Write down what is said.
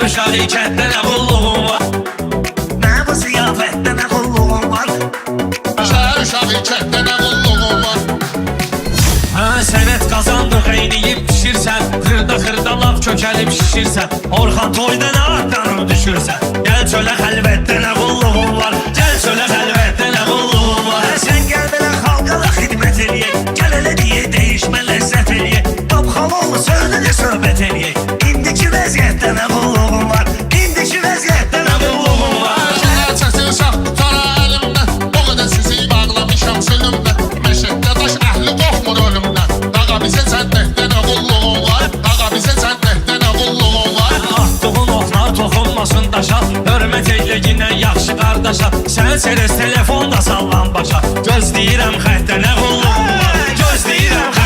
Şəhər uşağı kənddə nə qulluğun var? Nə bu ziyafətdə nə qulluğun var? Şəhər uşağı kənddə nə qulluğun var? Sənət qazandıq eyniyib pişirsən, xırda laf kökəlib şişirsən, Orxan toyda nə atlanıb düşürsən, gəl çölə xəlvətdə nə qulluğun var? Gəl çölə xəlvətdə nə qulluğun var? Sən gəl belə xalqa da xidmət eləyək, gəl elə deyə dəyişmə ləzzət eləyək, Qapxaloğlu sözünə söhbət eləyək, indiki vəziyyətdə nə qulluğun var? İndiki vəziyyətdə nə qulluğun var? Şəhər çətin şah tutar əlimdə, o qədər sizi bağlamışam sülümdə, məşəqdə daş əhli qorxmur ölümdən, Qaqa bizə səndəkdə nə qulluğun var? Qaqa bizə səndəkdə nə qulluğun var? Atdığın oxlar toxunmasın daşa, hörmət elə yinə yaxşı qardaşa, sən seres telefonda sallan başa, gözləyirəm xəttə nə qulluğun var? Gözləyirəm xəttə